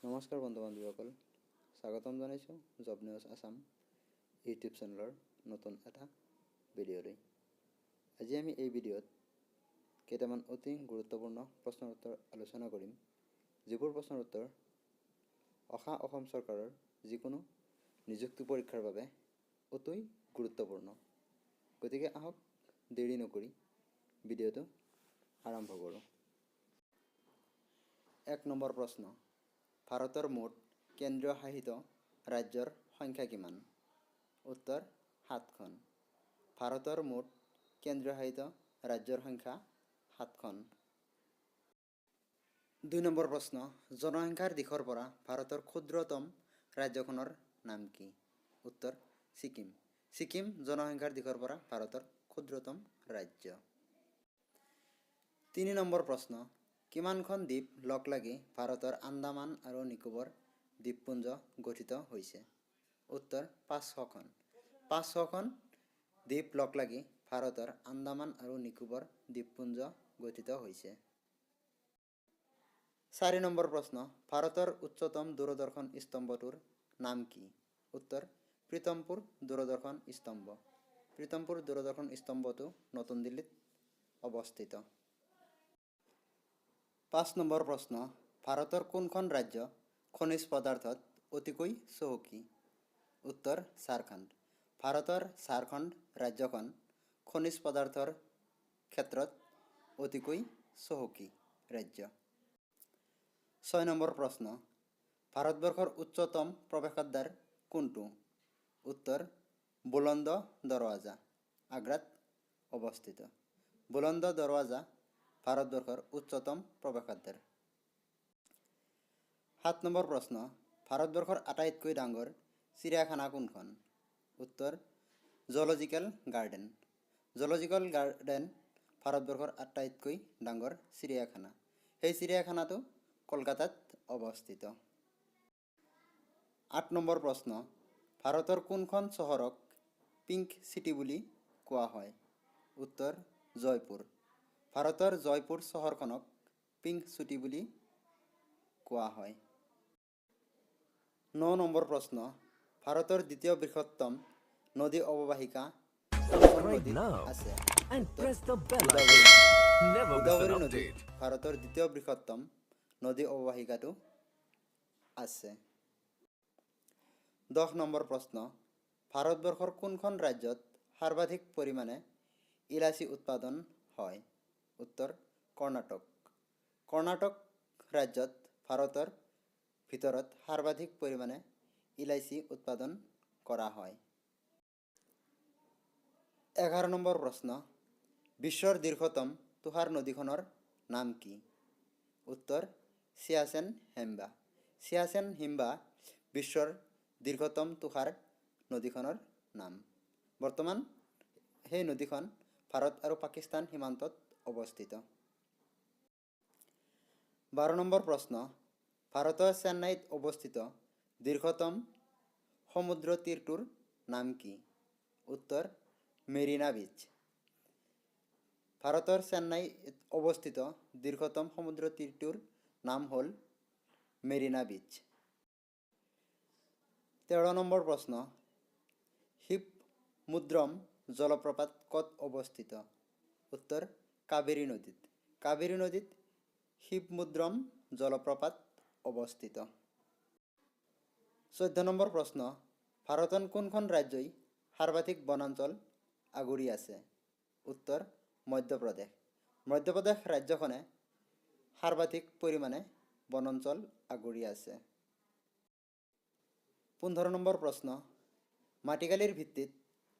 নমস্কাৰ বন্ধু বান্ধৱীসকল, স্বাগতম জনাইছোঁ জব নিউজ আছাম ইউটিউব চেনেলৰ নতুন এটা ভিডিঅ'লৈ। আজি আমি এই ভিডিঅ'ত কেইটামান অতি গুৰুত্বপূৰ্ণ প্ৰশ্নৰ উত্তৰ আলোচনা কৰিম, যিবোৰ প্ৰশ্নৰ উত্তৰ অসম চৰকাৰৰ যিকোনো নিযুক্তি পৰীক্ষাৰ বাবে অতি গুৰুত্বপূৰ্ণ। গতিকে আহক দেৰি নকৰি ভিডিঅ'টো আৰম্ভ কৰোঁ। ১ নম্বৰ প্ৰশ্ন, ভাৰতৰ মুঠ কেন্দ্ৰীয় শাসিত ৰাজ্যৰ সংখ্যা কিমান? উত্তৰ ৭খন। ভাৰতৰ মুঠ কেন্দ্ৰীয় শাসিত ৰাজ্যৰ সংখ্যা ৭খন। ২ নম্বৰ প্ৰশ্ন, জনসংখ্যাৰ দিশৰ পৰা ভাৰতৰ ক্ষুদ্ৰতম ৰাজ্যখনৰ নাম কি? উত্তৰ ছিকিম। ছিকিম জনসংখ্যাৰ দিশৰ পৰা ভাৰতৰ ক্ষুদ্ৰতম ৰাজ্য। ৩ নম্বৰ প্ৰশ্ন, কিমানখন দ্বীপ লগ লাগি ভাৰতৰ আন্দামান আৰু নিকোবৰ দ্বীপপুঞ্জ গঠিত হৈছে? উত্তৰ ৫০০খন। ৫০০খন দ্বীপ লগ লাগি ভাৰতৰ আন্দামান আৰু নিকোবৰ দ্বীপপুঞ্জ গঠিত হৈছে। ৪ নম্বৰ প্ৰশ্ন, ভাৰতৰ উচ্চতম দূৰদৰ্শন স্তম্ভটোৰ নাম কি? উত্তৰ প্ৰীতমপুৰ দূৰদৰ্শন স্তম্ভ। প্ৰীতমপুৰ দূৰদৰ্শন স্তম্ভটো নতুন দিল্লীত অৱস্থিত। ৫ নম্বৰ প্ৰশ্ন, ভাৰতৰ কোনখন ৰাজ্য খনিজ পদাৰ্থত অতিকৈ চহকী? উত্তৰ ঝাৰখণ্ড। ভাৰতৰ ঝাৰখণ্ড ৰাজ্যখন খনিজ পদাৰ্থৰ ক্ষেত্ৰত অতিকৈ চহকী ৰাজ্য। ৬ নম্বৰ প্ৰশ্ন, ভাৰতবৰ্ষৰ উচ্চতম প্ৰৱেশদ্বাৰ কোনটো? উত্তৰ বুলন্দ দৰৱাজা, আগ্ৰাত অৱস্থিত। বুলন্দ দৰৱাজা ভাৰতবৰ্ষৰ উচ্চতম প্ৰৱেশদ্বাৰ। ৭ নম্বৰ প্ৰশ্ন, ভাৰতবৰ্ষৰ আটাইতকৈ ডাঙৰ চিৰিয়াখানা কোনখন? উত্তৰ জুলজিকেল গাৰ্ডেন। জুলজিকেল গাৰ্ডেন ভাৰতবৰ্ষৰ আটাইতকৈ ডাঙৰ চিৰিয়াখানা। সেই চিৰিয়াখানাটো কলকাতাত অৱস্থিত। ৮ নম্বৰ প্ৰশ্ন, ভাৰতৰ কোনখন চহৰক পিংক চিটি বুলি কোৱা হয়? উত্তৰ জয়পুৰ। ভাৰতৰ জয়পুৰ চহৰখনক পিংক চিটি বুলি কোৱা হয়। ৯ নম্বৰ প্ৰশ্ন, ভাৰতৰ দ্বিতীয় বৃহত্তম নদী অৱবাহিকা কোনখন নদীত আছে? গোদাবৰী নদীত ভাৰতৰ দ্বিতীয় বৃহত্তম নদী অৱবাহিকাটো আছে। ১০ নম্বৰ প্ৰশ্ন, ভাৰতবৰ্ষৰ কোনখন ৰাজ্যত সৰ্বাধিক পৰিমাণে ইলাচি উৎপাদন হয়? উত্তৰ কৰ্ণাটক। কৰ্ণাটক ৰাজ্যত ভাৰতৰ ভিতৰত সৰ্বাধিক পৰিমাণে ইলাচি উৎপাদন কৰা হয়। ১১ নম্বৰ প্ৰশ্ন, বিশ্বৰ দীৰ্ঘতম তুষাৰ নদীখনৰ নাম কি? উত্তৰ চিয়াচেন হিমবা। চিয়াচেন হিমবা বিশ্বৰ দীৰ্ঘতম তুষাৰ নদীখনৰ নাম। বৰ্তমান সেই নদীখন ভাৰত আৰু পাকিস্তান সীমান্তত অৱস্থিত। ১২ নম্বৰ প্ৰশ্ন, ভাৰতৰ চেন্নাইত অৱস্থিত দীৰ্ঘতম সমুদ্ৰ তীৰটোৰ নাম কি? উত্তৰ মেৰিনা বিচ। ভাৰতৰ চেন্নাইত অৱস্থিত দীৰ্ঘতম সমুদ্ৰ তীৰটোৰ নাম হ'ল মেৰিনা বিচ। ১৩ নম্বৰ প্ৰশ্ন, শিৱমুদ্ৰম জলপ্ৰপাত ক'ত অৱস্থিত? উত্তৰ কাবেৰী নদীত। কাবেৰী নদীত শিৱমুদ্ৰম জলপ্ৰপাত অৱস্থিত। ১৪ নম্বৰ প্ৰশ্ন, ভাৰতৰ কোনখন ৰাজ্যই সৰ্বাধিক বনাঞ্চল আগুৰি আছে? উত্তৰ মধ্যপ্ৰদেশ। মধ্যপ্ৰদেশ ৰাজ্যখনে সৰ্বাধিক পৰিমাণে বনাঞ্চল আগুৰি আছে। ১৫ নম্বৰ প্ৰশ্ন, মাটিকালিৰ ভিত্তিত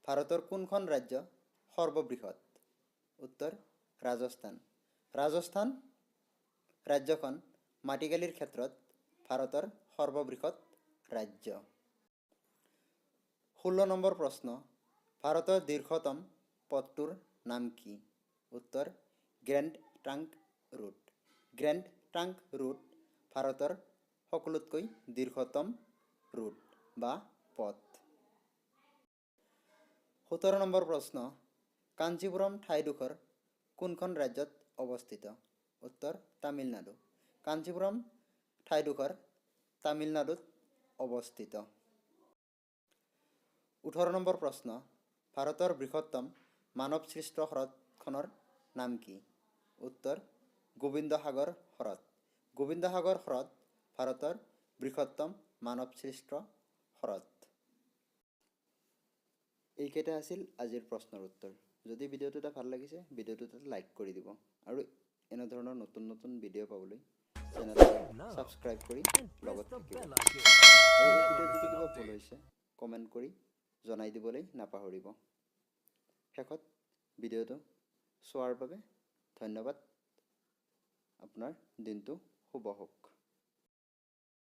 ভাৰতৰ কোনখন ৰাজ্য সৰ্ববৃহৎ? উত্তৰ ৰাজস্থান। ৰাজস্থান ৰাজ্যখন মাটিকালিৰ ক্ষেত্ৰত ভাৰতৰ সৰ্ববৃহৎ ৰাজ্য। ১৬ নম্বৰ প্ৰশ্ন, ভাৰতৰ দীৰ্ঘতম পথটোৰ নাম কি? উত্তৰ grand trunk road. Grand trunk road ভাৰতৰ সকলোতকৈ দীৰ্ঘতম ৰোড বা পথ। ১৭ নম্বৰ প্ৰশ্ন, কাঞ্চীপুৰম ঠাইডোখৰ কোনখন ৰাজ্যত অৱস্থিত? উত্তৰ তামিলনাডু। কাঞ্চীপুৰম ঠাইডোখৰ তামিলনাডুত অৱস্থিত? 18 নম্বৰ প্ৰশ্ন, ভাৰতৰ বৃহত্তম মানৱসৃষ্ট হ্ৰদখনৰ নাম কি? উত্তৰ, গোবিন্দসাগৰ হ্ৰদ। গোবিন্দসাগৰ হ্ৰদ ভাৰতৰ বৃহত্তম মানৱসৃষ্ট হ্ৰদ। এইকেইটা আছিল আজিৰ প্ৰশ্নৰ উত্তৰ। যদি ভিডিঅ'টো ভাল লাগিছে, ভিডিঅ'টোত লাইক কৰি দিব আৰু এনেধৰণৰ নতুন নতুন ভিডিঅ' পাবলৈ চেনেলটো ছাবস্ক্ৰাইব কৰি লগত থাকিব। আৰু এই ভিডিঅ'ত যদি কিবা ভুল হৈছে কমেণ্ট কৰি জনাই দিবলৈ নাপাহৰিব। শেষত ভিডিঅ'টো চোৱাৰ বাবে ধন্যবাদ। আপোনাৰ দিনটো শুভ হওক।